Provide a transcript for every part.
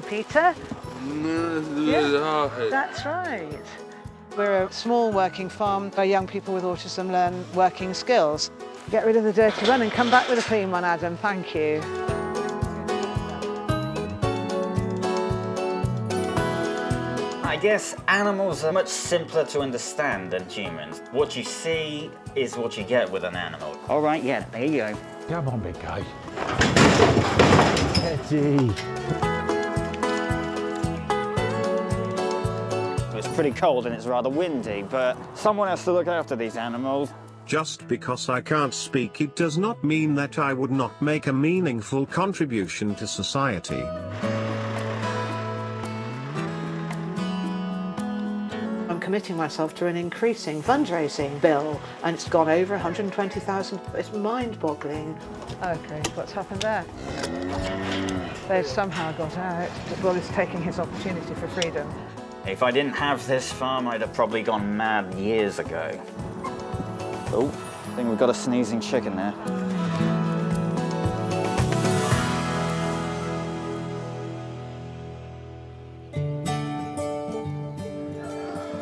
Peter. Yeah, that's right. We're a small working farm where young people with autism learn working skills. Get rid of the dirty one and come back with a clean one, Adam. Thank you. I guess animals are much simpler to understand than humans. What you see is what you get with an animal. All right, yeah, there you go. Come on, big guy. Eddie. It's pretty cold and it's rather windy, but someone has to look after these animals. Just because I can't speak, it does not mean that I would not make a meaningful contribution to society. I'm committing myself to an increasing fundraising bill, and it's gone over 120,000. It's mind-boggling. Okay, what's happened there? They've somehow got out. Well, it's taking his opportunity for freedom. If I didn't have this farm, I'd have probably gone mad years ago. Oh, I think we've got a sneezing chicken there.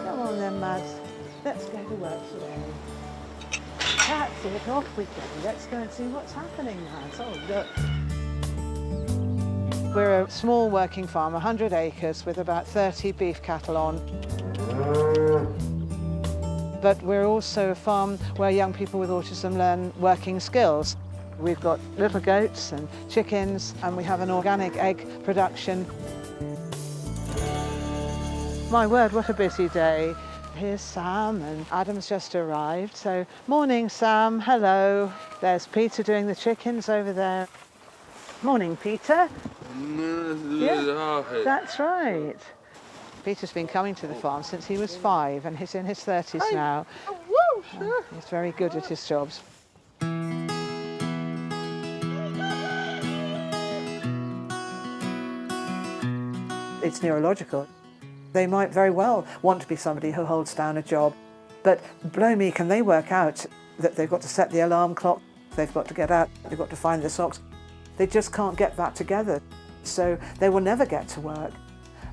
Come on then, Mads. Let's go to work today. That's it, off we go. Let's go and see what's happening, Mads. Oh, look. We're a small working farm, 100 acres, with about 30 beef cattle on. But we're also a farm where young people with autism learn working skills. We've got little goats and chickens, and we have an organic egg production. My word, what a busy day. Here's Sam, and Adam's just arrived. So, morning, Sam. Hello. There's Peter doing the chickens over there. Morning, Peter. Yeah, that's right. Peter's been coming to the farm since he was 5, and he's in his 30s now. He's very good at his jobs. It's neurological. They might very well want to be somebody who holds down a job, but blow me, can they work out that they've got to set the alarm clock, they've got to get out, they've got to find their socks. They just can't get that together, so they will never get to work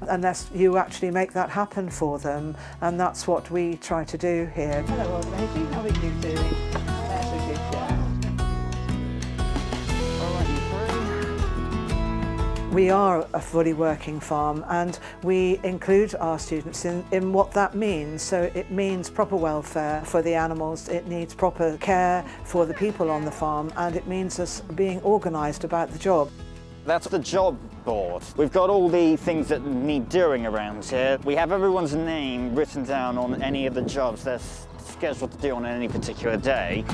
unless you actually make that happen for them, and that's what we try to do here. Hello, old lady, how are you doing? That's a good job. We are a fully working farm, and we include our students in what that means. So it means proper welfare for the animals, it needs proper care for the people on the farm, and it means us being organised about the job. That's the job board. We've got all the things that need doing around here. We have everyone's name written down on any of the jobs they're scheduled to do on any particular day.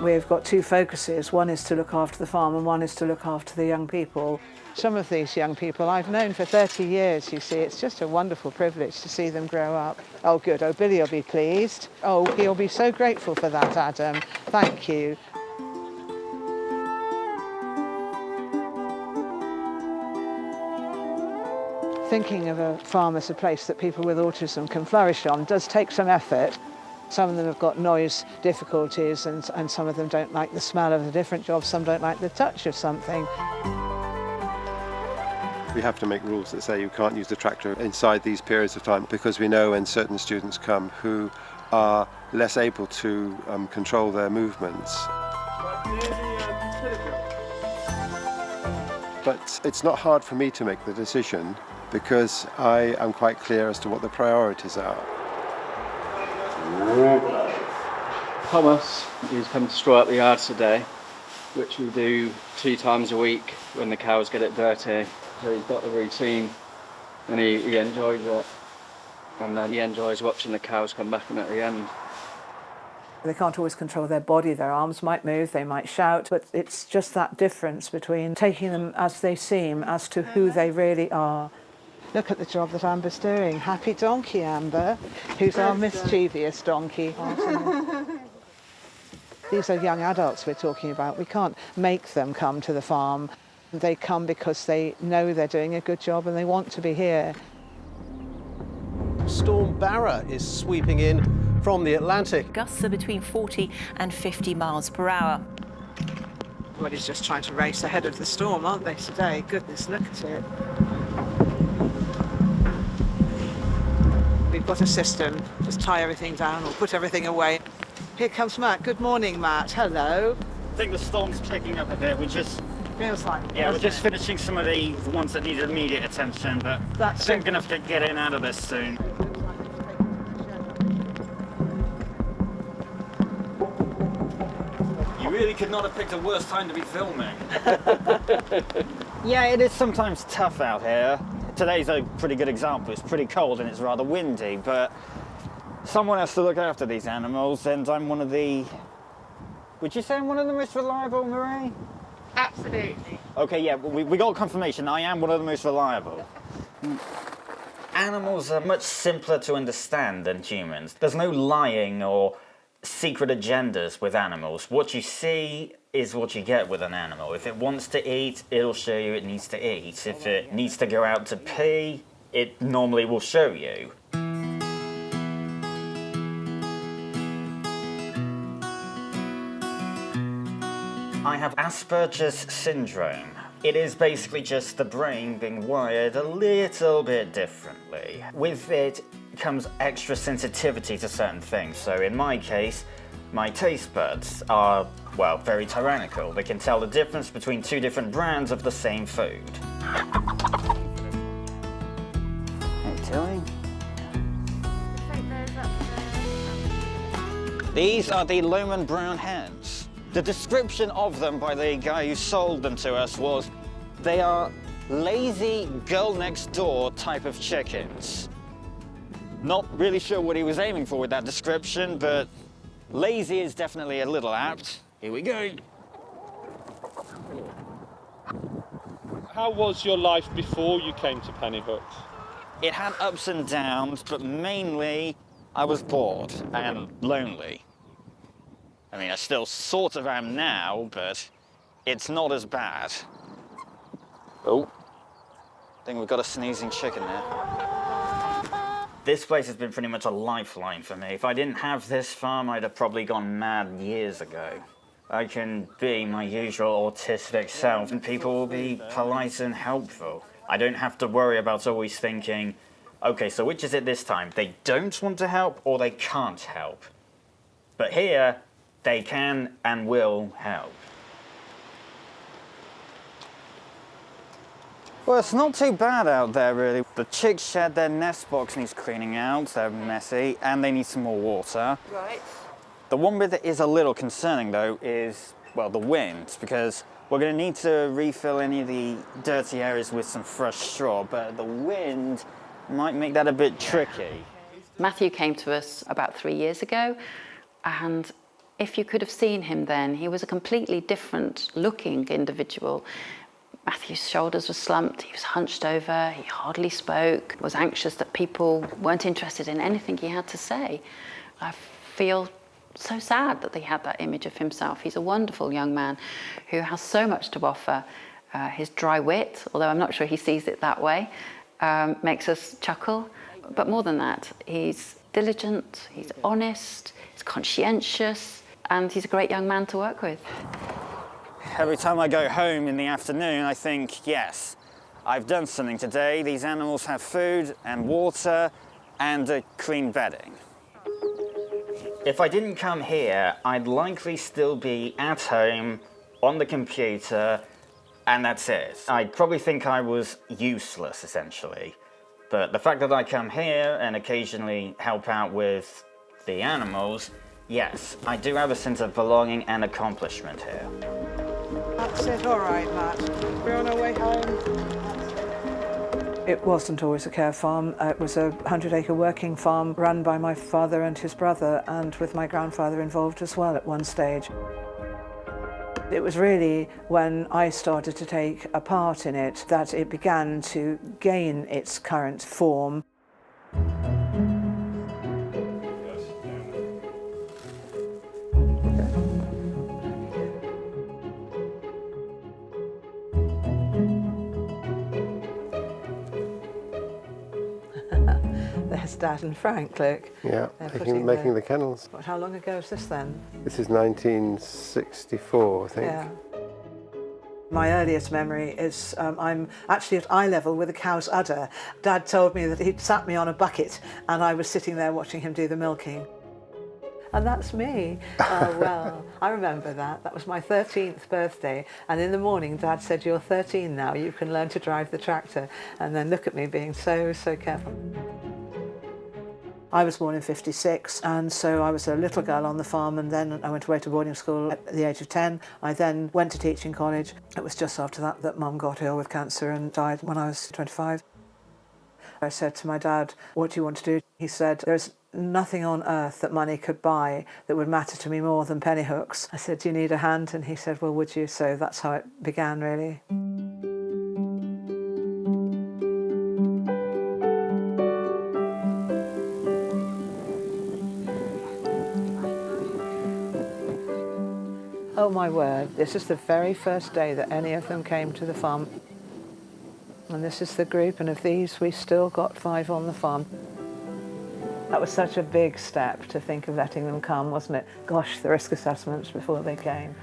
We've got 2 focuses. One is to look after the farm and one is to look after the young people. Some of these young people I've known for 30 years, you see. It's just a wonderful privilege to see them grow up. Oh, good. Oh, Billy will be pleased. Oh, he'll be so grateful for that, Adam. Thank you. Thinking of a farm as a place that people with autism can flourish on does take some effort. Some of them have got noise difficulties, and some of them don't like the smell of a different job, some don't like the touch of something. We have to make rules that say you can't use the tractor inside these periods of time, because we know when certain students come who are less able to control their movements. But it's not hard for me to make the decision, because I am quite clear as to what the priorities are. Thomas is coming to straw up the yard today, which we do 2 times a week when the cows get it dirty. So he's got the routine and he enjoys it. And then he enjoys watching the cows come back in at the end. They can't always control their body, their arms might move, they might shout, but it's just that difference between taking them as they seem as to who they really are. Look at the job that Amber's doing. Happy donkey, Amber, who's our mischievous donkey. These are young adults we're talking about. We can't make them come to the farm. They come because they know they're doing a good job and they want to be here. Storm Barra is sweeping in from the Atlantic. Gusts are between 40 and 50 miles per hour. Everybody's just trying to race ahead of the storm, aren't they, today? Goodness, look at it. We've got a system. Just tie everything down or put everything away. Here comes Matt. Good morning, Matt. Hello. I think the storm's picking up a bit. Feels like We're just finishing some of the ones that need immediate attention, but That's I think it. we're going to have to get in out of this soon. You really could not have picked a worse time to be filming. Yeah, it is sometimes tough out here. Today's a pretty good example. It's pretty cold and it's rather windy, but someone has to look after these animals, and I'm one of the... Would you say I'm one of the most reliable, Marie? Absolutely. Okay, yeah, we got confirmation. I am one of the most reliable. Animals are much simpler to understand than humans. There's no lying or secret agendas with animals. What you see is what you get with an animal. If it wants to eat, it'll show you it needs to eat. If it needs to go out to pee, it normally will show you. I have Asperger's syndrome. It is basically just the brain being wired a little bit differently. With it comes extra sensitivity to certain things. So in my case, my taste buds are, well, very tyrannical. They can tell the difference between two different brands of the same food. Hey, Tilly. These are the Lohmann brown hens. The description of them by the guy who sold them to us was, they are lazy girl next door type of chickens. Not really sure what he was aiming for with that description, but lazy is definitely a little apt. Here we go. How was your life before you came to Pennyhook? It had ups and downs, but mainly I was bored and lonely. I mean, I still sort of am now, but it's not as bad. Oh, I think we've got a sneezing chicken there. This place has been pretty much a lifeline for me. If I didn't have this farm, I'd have probably gone mad years ago. I can be my usual autistic self and people will be polite and helpful. I don't have to worry about always thinking, okay, so which is it this time? They don't want to help or they can't help. But here, they can and will help. Well, it's not too bad out there, really. The chicks shed, their nest box needs cleaning out, they're messy, and they need some more water. Right. The one bit that is a little concerning, though, is, well, the wind, because we're going to need to refill any of the dirty areas with some fresh straw, but the wind might make that a bit tricky. Matthew came to us about 3 years ago, and if you could have seen him then, he was a completely different looking individual. Matthew's shoulders were slumped, he was hunched over, he hardly spoke, was anxious that people weren't interested in anything he had to say. I feel so sad that they had that image of himself. He's a wonderful young man who has so much to offer. His dry wit, although I'm not sure he sees it that way, makes us chuckle. But more than that, he's diligent, he's honest, he's conscientious, and he's a great young man to work with. Every time I go home in the afternoon, I think, yes, I've done something today. These animals have food and water and a clean bedding. If I didn't come here, I'd likely still be at home on the computer, and that's it. I'd probably think I was useless, essentially. But the fact that I come here and occasionally help out with the animals, yes, I do have a sense of belonging and accomplishment here. That's it. All right, Matt. We're on our way home. It wasn't always a care farm. It was a 100-acre working farm run by my father and his brother, and with my grandfather involved as well at one stage. It was really when I started to take a part in it that it began to gain its current form. Dad and Frank, look. Yeah, They're making the kennels. How long ago is this then? This is 1964, I think. Yeah. My earliest memory is I'm actually at eye level with a cow's udder. Dad told me that he'd sat me on a bucket and I was sitting there watching him do the milking. And that's me. Oh, well, I remember that. That was my 13th birthday. And in the morning, Dad said, "You're 13 now, you can learn to drive the tractor." And then look at me being so careful. I was born in '56, and so I was a little girl on the farm, and then I went away to boarding school at the age of 10. I then went to teaching college. It was just after that that Mum got ill with cancer and died when I was 25. I said to my dad, "What do you want to do?" He said, "There's nothing on earth that money could buy that would matter to me more than penny hooks." I said, "Do you need a hand?" And he said, "Well, would you?" So that's how it began, really. Oh my word, this is the very first day that any of them came to the farm. And this is the group, and of these we still got 5 on the farm. That was such a big step to think of letting them come, wasn't it? Gosh, the risk assessments before they came.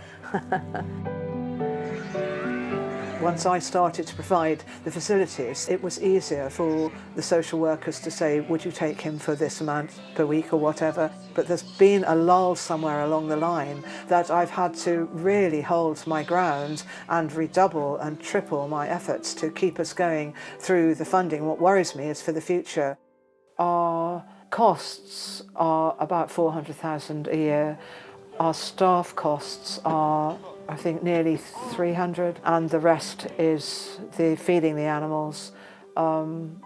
Once I started to provide the facilities, it was easier for the social workers to say, "Would you take him for this amount per week," or whatever. But there's been a lull somewhere along the line that I've had to really hold my ground and redouble and triple my efforts to keep us going through the funding. What worries me is for the future. Our costs are about 400,000 a year. Our staff costs are, I think, nearly 300, and the rest is the feeding the animals,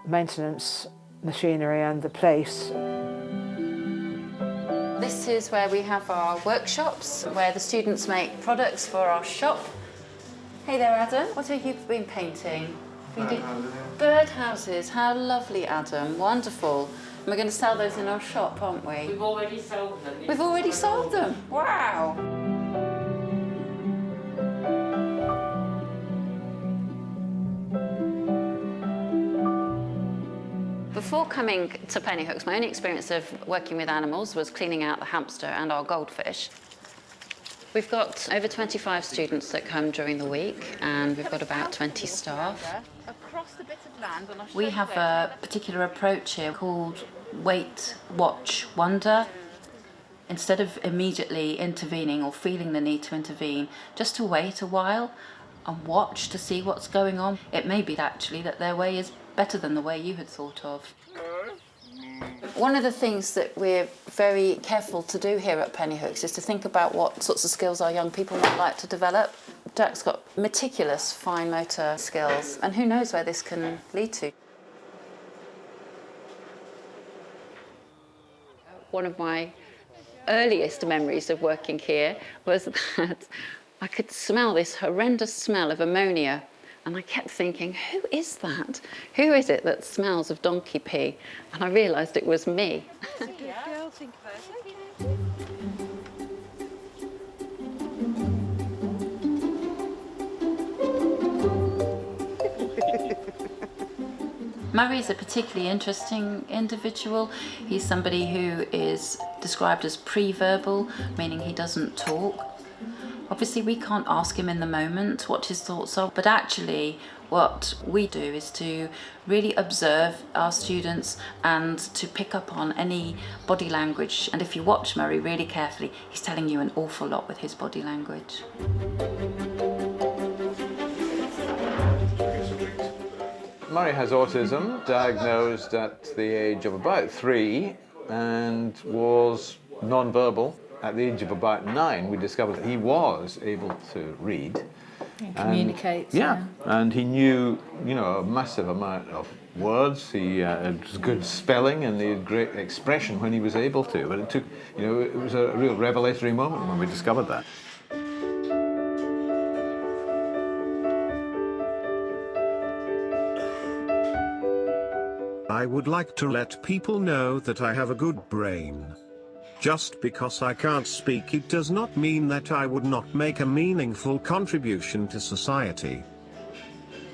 maintenance, machinery, and the place. This is where we have our workshops, where the students make products for our shop. Hey there, Adam. What have you been painting? Birdhouses. How lovely, Adam. Wonderful. And we're going to sell those in our shop, aren't we? We've already sold them. We've already sold them? Wow. Before coming to Pennyhooks, my only experience of working with animals was cleaning out the hamster and our goldfish. We've got over 25 students that come during the week, and we've got about 20 staff. We have a particular approach here called Wait, Watch, Wonder. Instead of immediately intervening or feeling the need to intervene, just to wait a while and watch to see what's going on. It may be actually that their way is better than the way you had thought of. One of the things that we're very careful to do here at Pennyhooks is to think about what sorts of skills our young people might like to develop. Jack's got meticulous fine motor skills, and who knows where this can lead to. One of my earliest memories of working here was that I could smell this horrendous smell of ammonia, and I kept thinking, who is that? Who is it that smells of donkey pee? And I realised it was me. Murray is a particularly interesting individual. He's somebody who is described as pre-verbal, meaning he doesn't talk. Obviously, we can't ask him in the moment what his thoughts are, but actually what we do is to really observe our students and to pick up on any body language. And if you watch Murray really carefully, he's telling you an awful lot with his body language. Murray has autism, diagnosed at the age of about 3, and was non-verbal. At the age of about 9, we discovered that he was able to read. And communicate. Yeah, and he knew, a massive amount of words. He had good spelling and he had great expression when he was able to. But it took, it was a real revelatory moment when we discovered that. I would like to let people know that I have a good brain. Just because I can't speak, it does not mean that I would not make a meaningful contribution to society.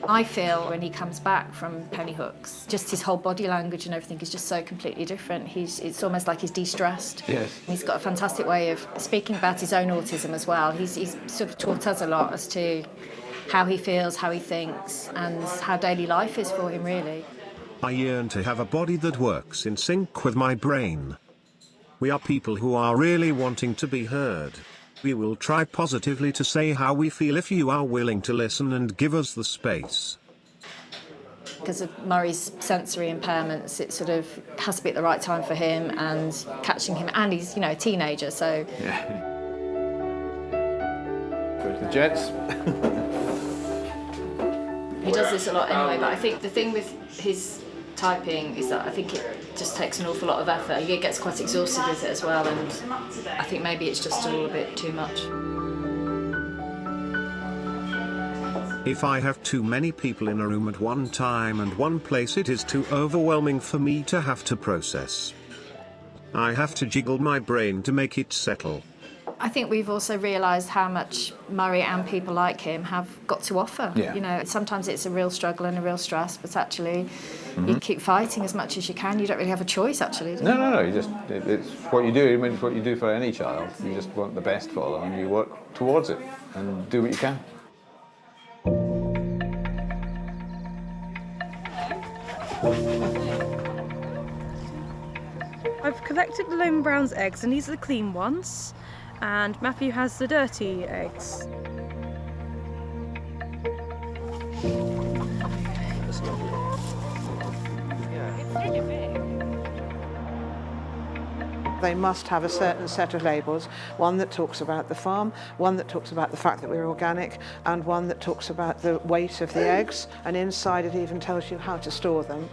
I feel when he comes back from Penny Hooks, just his whole body language and everything is just so completely different. It's almost like he's de-stressed. Yes. He's got a fantastic way of speaking about his own autism as well. He's sort of taught us a lot as to how he feels, how he thinks, and how daily life is for him, really. I yearn to have a body that works in sync with my brain. We are people who are really wanting to be heard. We will try positively to say how we feel if you are willing to listen and give us the space. Because of Murray's sensory impairments, it sort of has to be at the right time for him and catching him, and he's, a teenager, so... Yeah. Go to the Jets. He does this a lot anyway, but I think the thing with his typing is that I think it just takes an awful lot of effort. He gets quite exhausted with it as well, and I think maybe it's just all a bit too much. If I have too many people in a room at one time and one place, it is too overwhelming for me to have to process. I have to jiggle my brain to make it settle. I think we've also realised how much Murray and people like him have got to offer. Yeah. Sometimes it's a real struggle and a real stress, but actually you keep fighting as much as you can. You don't really have a choice, actually, do you? No. It's what you do. I mean, it's what you do for any child. You just want the best for them, and you work towards it and do what you can. I've collected the Lone Brown's eggs, and these are the clean ones, and Matthew has the dirty eggs. They must have a certain set of labels, one that talks about the farm, one that talks about the fact that we're organic, and one that talks about the weight of the eggs, and inside it even tells you how to store them.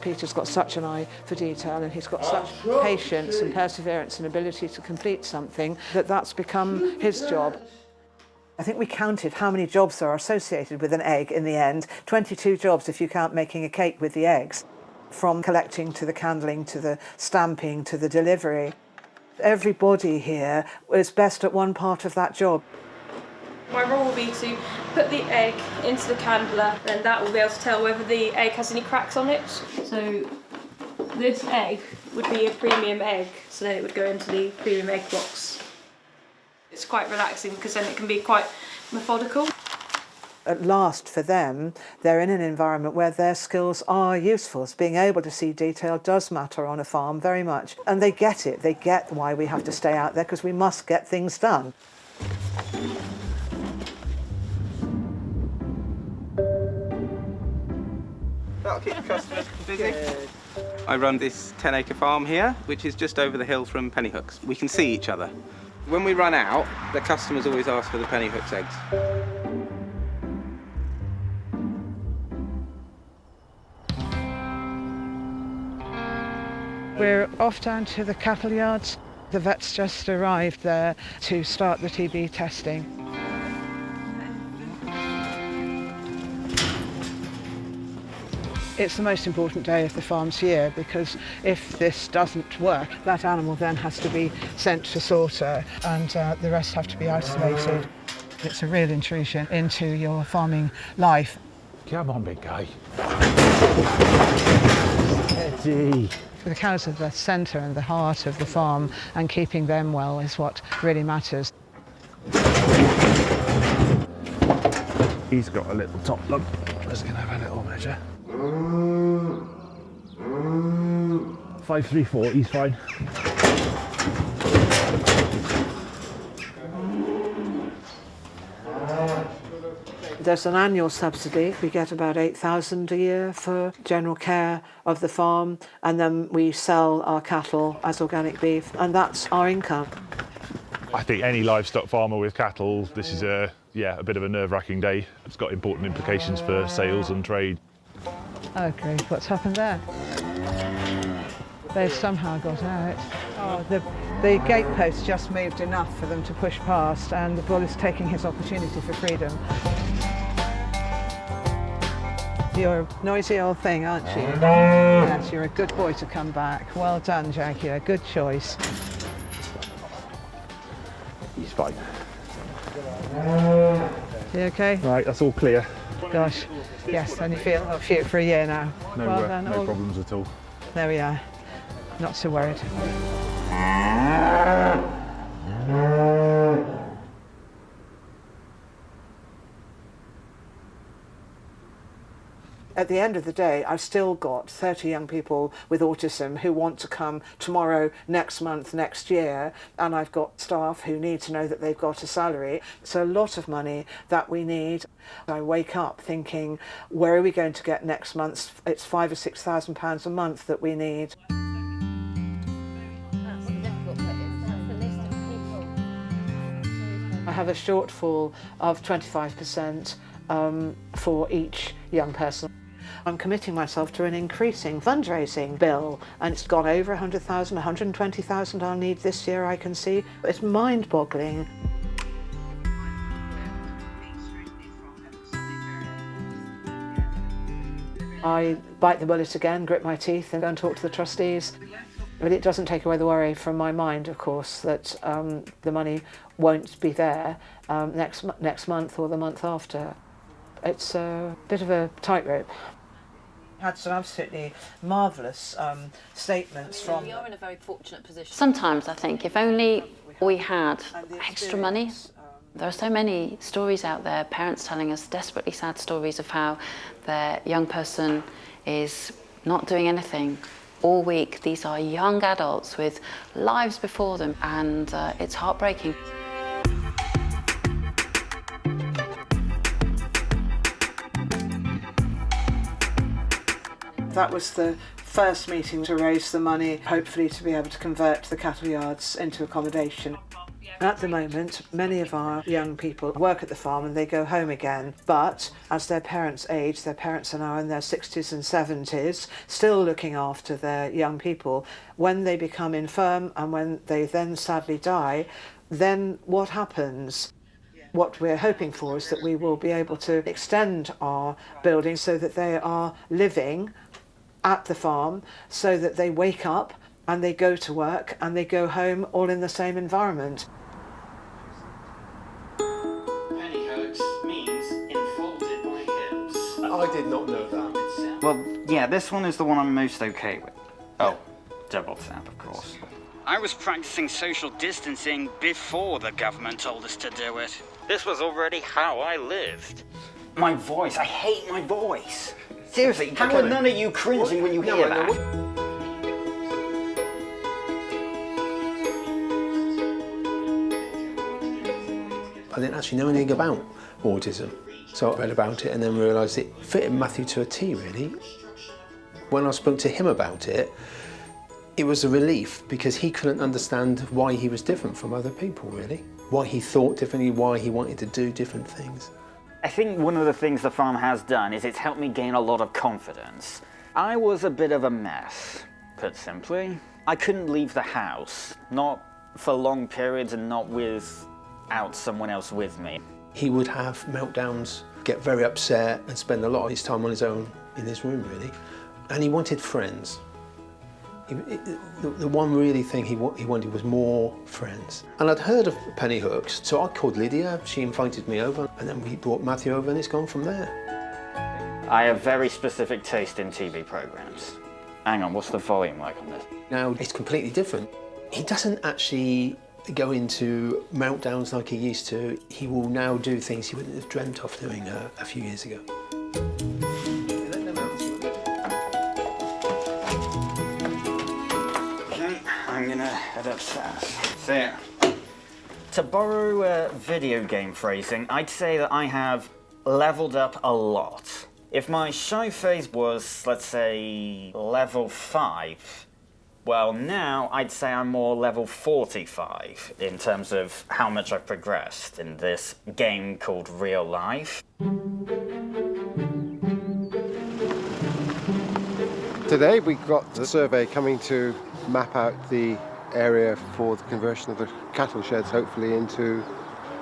Peter's got such an eye for detail, and he's got such patience and perseverance and ability to complete something that's become his job. I think we counted how many jobs are associated with an egg in the end. 22 jobs if you count making a cake with the eggs. From collecting to the candling to the stamping to the delivery. Everybody here is best at one part of that job. My role will be to put the egg into the candler, and that will be able to tell whether the egg has any cracks on it. So this egg would be a premium egg, so then it would go into the premium egg box. It's quite relaxing because then it can be quite methodical. At last, for them, they're in an environment where their skills are useful. So being able to see detail does matter on a farm very much. And they get it. They get why we have to stay out there, because we must get things done. That'll keep the customers busy. I run this 10-acre farm here, which is just over the hill from Penny Hooks. We can see each other. When we run out, the customers always ask for the Penny Hooks eggs. We're off down to the cattle yards. The vet's just arrived there to start the TB testing. It's the most important day of the farm's year, because if this doesn't work, that animal then has to be sent to slaughter, and the rest have to be isolated. It's a real intrusion into your farming life. Come on, big guy. Eddie. The cows are the centre and the heart of the farm, and keeping them well is what really matters. He's got a little top lump. Let's go have a little measure. 534, he's fine. There's an annual subsidy. We get about 8,000 a year for general care of the farm, and then we sell our cattle as organic beef, and that's our income. I think any livestock farmer with cattle, this is a bit of a nerve-wracking day. It's got important implications for sales and trade. Okay, what's happened there? They've somehow got out. Oh, the gatepost just moved enough for them to push past, and the bull is taking his opportunity for freedom. You're a noisy old thing, aren't you? Yes, you're a good boy to come back. Well done, Jaguar. Good choice. He's fine. You okay? Right, that's all clear. Gosh, Yes, and you feel for a year now. No, Well done, no all- problems at all. There we are. Not so worried. At the end of the day, I've still got 30 young people with autism who want to come tomorrow, next month, next year, and I've got staff who need to know that they've got a salary. So a lot of money that we need. I wake up thinking, where are we going to get next month? It's £5,000 or £6,000 a month that we need. I have a shortfall of 25% for each young person. I'm committing myself to an increasing fundraising bill, and it's gone over 100,000, 120,000 I'll need this year, I can see. It's mind-boggling. I bite the bullet again, grit my teeth and go and talk to the trustees. But it doesn't take away the worry from my mind, of course, that the money won't be there next month or the month after. It's a bit of a tightrope. Had some absolutely marvellous statements from... You're in a very fortunate position. Sometimes I think if only we had extra money. There are so many stories out there, parents telling us desperately sad stories of how their young person is not doing anything all week. These are young adults with lives before them, and it's heartbreaking. That was the first meeting to raise the money, hopefully to be able to convert the cattle yards into accommodation. At the moment, many of our young people work at the farm and they go home again, but as their parents age, their parents are now in their 60s and 70s, still looking after their young people. When they become infirm and when they then sadly die, then what happens? What we're hoping for is that we will be able to extend our buildings so that they are living at the farm, so that they wake up and they go to work and they go home all in the same environment. Pennyhurst means enfolded by hills. I did not know that. Well, yeah, this one is the one I'm most okay with. Oh, double tap, of course. I was practicing social distancing before the government told us to do it. This was already how I lived. My voice, I hate my voice. Seriously, how are none of you cringing when you hear that? I didn't actually know anything about autism, so I read about it and then realised it fitted Matthew to a T, really. When I spoke to him about it, it was a relief because he couldn't understand why he was different from other people, really. Why he thought differently, why he wanted to do different things. I think one of the things the farm has done is it's helped me gain a lot of confidence. I was a bit of a mess, put simply. I couldn't leave the house, not for long periods and not without someone else with me. He would have meltdowns, get very upset and spend a lot of his time on his own in his room, really. And he wanted friends. The one really thing he wanted was more friends. And I'd heard of Pennyhooks, so I called Lydia, she invited me over, and then we brought Matthew over and it's gone from there. I have very specific taste in TV programmes. Hang on, what's the volume like on this? Now it's completely different. He doesn't actually go into meltdowns like he used to. He will now do things he wouldn't have dreamt of doing a few years ago. I'm gonna head upstairs. See ya. To borrow video game phrasing, I'd say that I have leveled up a lot. If my shy phase was, let's say, level 5, well, now I'd say I'm more level 45 in terms of how much I've progressed in this game called Real Life. Today we got the survey coming to map out the area for the conversion of the cattle sheds, hopefully into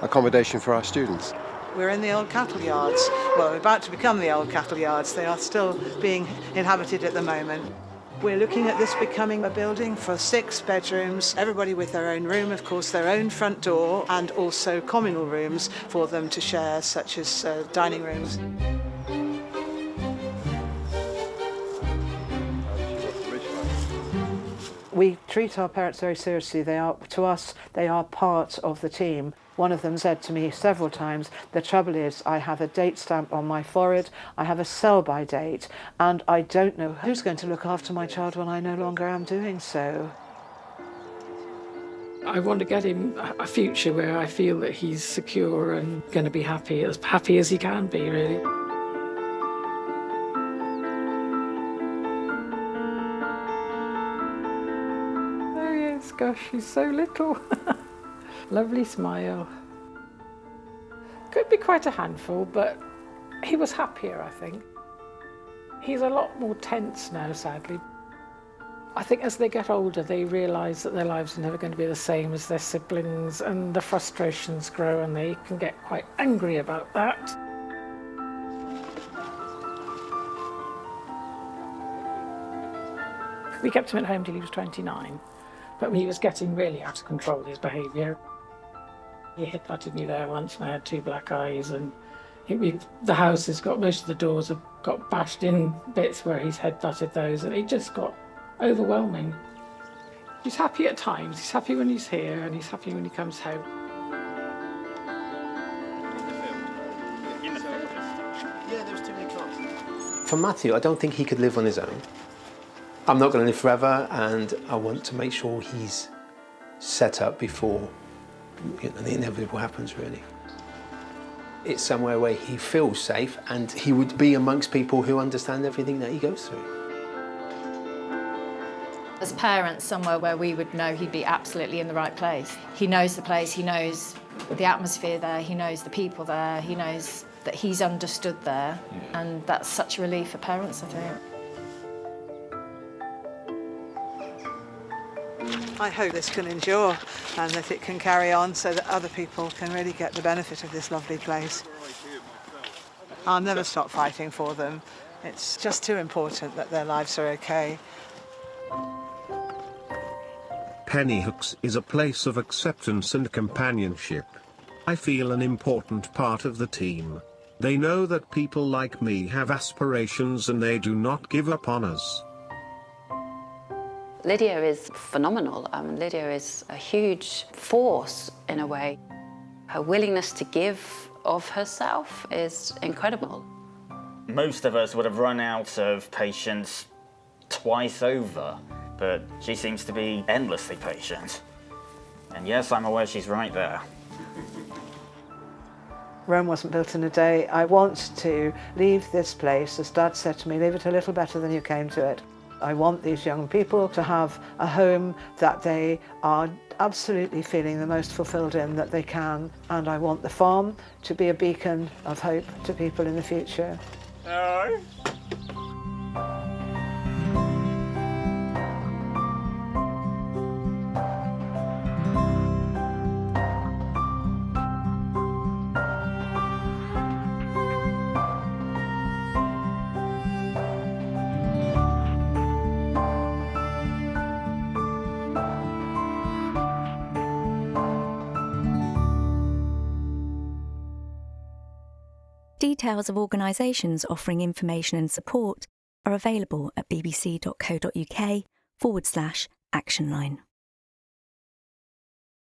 accommodation for our students. We're in the old cattle yards. Well, we're about to become the old cattle yards. They are still being inhabited at the moment. We're looking at this becoming a building for 6 bedrooms, everybody with their own room, of course, their own front door, and also communal rooms for them to share, such as dining rooms. We treat our parents very seriously. To us, they are part of the team. One of them said to me several times, the trouble is I have a date stamp on my forehead, I have a sell-by date, and I don't know who's going to look after my child when I no longer am doing so. I want to get him a future where I feel that he's secure and going to be happy as he can be, really. There he is, gosh, he's so little. Lovely smile. Could be quite a handful, but he was happier, I think. He's a lot more tense now, sadly. I think as they get older, they realise that their lives are never going to be the same as their siblings, and the frustrations grow, and they can get quite angry about that. We kept him at home till he was 29, but he was getting really out of control, his behaviour. He headbutted me there once, and I had 2 black eyes, and the house has got, most of the doors have got bashed in bits where he's headbutted those, and it just got overwhelming. He's happy at times. He's happy when he's here, and he's happy when he comes home. For Matthew, I don't think he could live on his own. I'm not going to live forever, and I want to make sure he's set up before the inevitable happens, really. It's somewhere where he feels safe, and he would be amongst people who understand everything that he goes through. As parents, somewhere where we would know he'd be absolutely in the right place. He knows the place, he knows the atmosphere there, he knows the people there, he knows that he's understood there, and that's such a relief for parents, I think. I hope this can endure and that it can carry on so that other people can really get the benefit of this lovely place. I'll never stop fighting for them. It's just too important that their lives are okay. Pennyhooks is a place of acceptance and companionship. I feel an important part of the team. They know that people like me have aspirations and they do not give up on us. Lydia is phenomenal. Lydia is a huge force in a way. Her willingness to give of herself is incredible. Most of us would have run out of patience twice over, but she seems to be endlessly patient. And yes, I'm aware she's right there. Rome wasn't built in a day. I want to leave this place, as Dad said to me, leave it a little better than you came to it. I want these young people to have a home that they are absolutely feeling the most fulfilled in that they can, and I want the farm to be a beacon of hope to people in the future. No. Details of organisations offering information and support are available at bbc.co.uk/actionline.